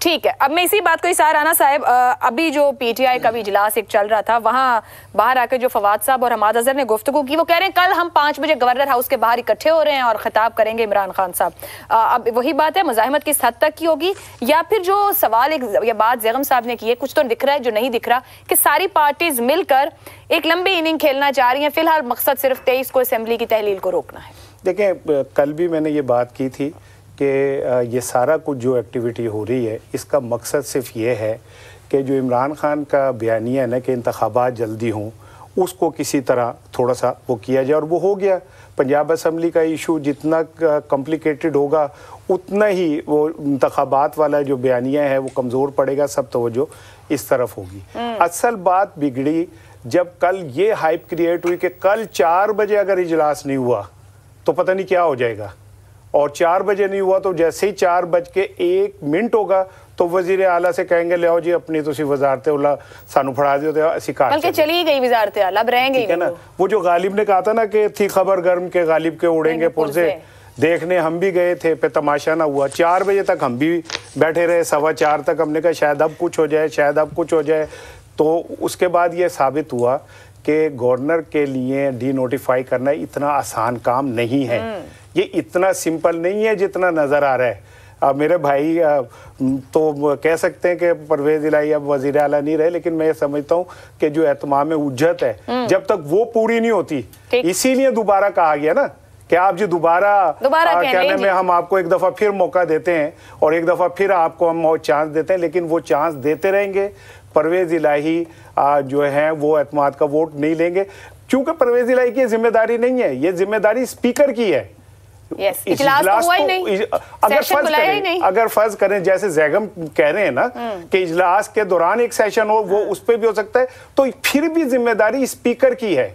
ٹھیک ہے، اب میں اسی بات کو اسار رانا صاحب، ابھی جو پی ٹی آئی کا بھی اجلاس ایک چل رہا تھا، وہاں باہر آ کے جو فواد صاحب اور حماد اظہر نے گفتگو کی، وہ کہہ رہے ہیں کل ہم 5 بجے گورنر ہاؤس کے باہر اکٹھے ہو رہے ہیں اور خطاب کریں گے عمران خان صاحب۔ اب وہی بات ہے، مزاحمت کس حد تک کی ہوگی، یا پھر جو سوال یا بات زیغم صاحب نے کی ہے، کچھ تو دکھ رہا ہے جو نہیں دکھ رہا کہ ساری پارٹیز مل کر ایک لمبی اننگ کھیلنا چاہ رہی ہیں، فی الحال مقصد صرف 23 کو اسمبلی کی تحلیل کو روکنا ہے۔ دیکھیں، کل بھی میں نے یہ بات کی تھی کہ یہ سارا کچھ جو ایکٹیویٹی ہو رہی ہے، اس کا مقصد صرف یہ ہے کہ جو عمران خان کا بیانیہ ہے نا کہ انتخابات جلدی ہوں، اس کو کسی طرح تھوڑا سا وہ کیا جائے، اور وہ ہو گیا۔ پنجاب اسمبلی کا ایشو جتنا کمپلیکیٹڈ ہوگا اتنا ہی وہ انتخابات والا جو بیانیہ ہے وہ کمزور پڑے گا، سب توجہ اس طرف ہوگی۔ اصل بات بگڑی جب کل یہ ہائپ کریٹ ہوئی کہ کل 4 بجے اگر اجلاس نہیں ہوا تو پتہ نہیں کیا ہو جائے گا، اور 4 بجے نہیں ہوا تو جیسے ہی 4:01 ہوگا تو وزیر اعلیٰ سے کہیں گے لیاؤ جی اپنی تسی وزارت اولا سانو پڑھا دیو تو اسی کار بلکہ چلی گئی وزارت اعلیٰ، اب رہیں گے نا۔ وہ جو غالب نے کہا تھا نا کہ تھی خبر گرم کے غالب کے اڑیں گے پرزے، دیکھنے ہم بھی گئے تھے، پہ تماشا نہ ہوا۔ 4 بجے تک ہم بھی بیٹھے رہے، 4:15 تک ہم نے کہا شاید اب کچھ ہو جائے، شاید اب کچھ ہو جائے۔ تو اس کے بعد یہ ثابت ہوا کہ گورنر کے لیے ڈی نوٹیفائی کرنا اتنا آسان کام نہیں ہے، یہ اتنا سمپل نہیں ہے جتنا نظر آ رہا ہے۔ میرے بھائی تو کہہ سکتے ہیں کہ پرویز الہی اب وزیر اعلیٰ نہیں رہے، لیکن میں یہ سمجھتا ہوں کہ جو اہتمام حجت ہے جب تک وہ پوری نہیں ہوتی، اسی لیے دوبارہ کہا گیا نا کہ آپ جی دوبارہ کہنے میں ہم آپ کو ایک دفعہ پھر موقع دیتے ہیں اور ایک دفعہ پھر آپ کو ہم چانس دیتے ہیں، لیکن وہ چانس دیتے رہیں گے۔ پرویز الہی جو ہیں وہ اعتماد کا ووٹ نہیں لیں گے، کیونکہ پرویز الہی کی ذمہ داری نہیں ہے، یہ ذمہ داری اسپیکر کی ہے۔ اگر فرض کریں جیسے زیغم کہہ رہے ہیں نا کہ اجلاس کے دوران ایک سیشن ہو، وہ اس پہ بھی ہو سکتا ہے، تو پھر بھی ذمہ داری اسپیکر کی ہے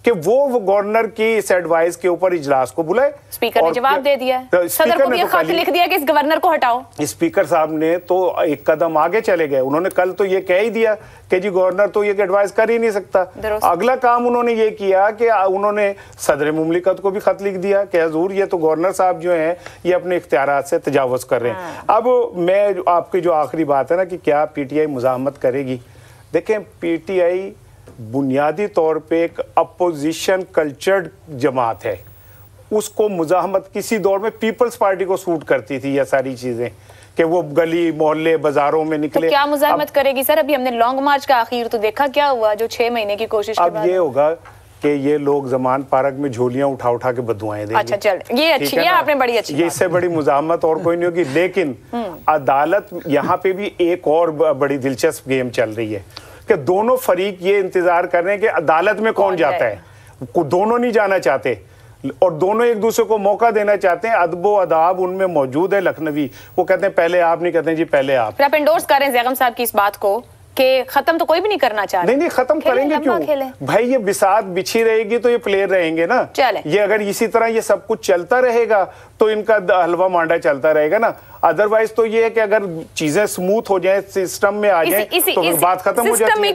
کہ وہ گورنر کی اس ایڈوائز کے اوپر اجلاس کو بلائے۔ اسپیکر نے جواب دے دیا ہے، صدر کو یہ خط لکھ دیا کہ اس گورنر کو ہٹاؤ۔ اسپیکر صاحب نے تو ایک قدم آگے چلے گئے، انہوں نے کل تو یہ کہہ ہی دیا کہ جی گورنر تو یہ ایڈوائز کر ہی نہیں سکتا۔ اگلا کام انہوں نے یہ کیا کہ انہوں نے صدر مملکت کو بھی خط لکھ دیا کہ حضور یہ تو گورنر صاحب جو ہیں یہ اپنے اختیارات سے تجاوز کر رہے ہیں۔ اب میں آپ کی جو آخری بات ہے نا کہ کیا پی ٹی آئی مزاحمت کرے گی، دیکھیں پی ٹی آئی بنیادی طور پہ ایک اپوزیشن کلچرڈ جماعت ہے، اس کو مزاحمت کسی دور میں پیپلز پارٹی کو سوٹ کرتی تھی یہ ساری چیزیں کہ وہ گلی محلے بازاروں میں نکلے۔ تو کیا مزاحمت کرے گی سر؟ ابھی ہم نے لانگ مارچ کا آخر تو دیکھا کیا ہوا جو 6 مہینے کی کوشش کے بعد۔ اب یہ ہوگا کہ یہ لوگ زمان پارک میں جھولیاں اٹھا اٹھا کے بدوائیں دیں گے۔ اچھا چل، یہ اچھی ہے، آپ نے بڑی اچھی، یہ اس سے بڑی مزاحمت اور کوئی نہیں ہوگی۔ لیکن عدالت یہاں پہ بھی ایک اور بڑی دلچسپ گیم چل رہی ہے کہ دونوں فریق یہ انتظار کر رہے ہیں کہ عدالت میں کون جاتا ہے، دونوں نہیں جانا چاہتے اور دونوں ایک دوسرے کو موقع دینا چاہتے ہیں۔ ادب و آداب ان میں موجود ہے۔ لکھنوی وہ کہتے ہیں پہلے آپ، نہیں کہتے ہیں جی پہلے آپ۔ آپ انڈورس کر رہے ہیں زیغم صاحب کی اس بات کو کہ ختم تو کوئی بھی نہیں کرنا چاہ رہا؟ نہیں ختم کریں گے کیوں بھائی، یہ بساط بچھی رہے گی تو یہ پلیئر رہیں گے نا۔ یہ اگر اسی طرح یہ سب کچھ چلتا رہے گا تو ان کا حلوہ مانڈا چلتا رہے گا نا۔ ادروائز تو یہ ہے کہ اگر چیزیں سموتھ ہو جائیں، سسٹم میں آ جائیں تو بات ختم ہو جاتی ہے۔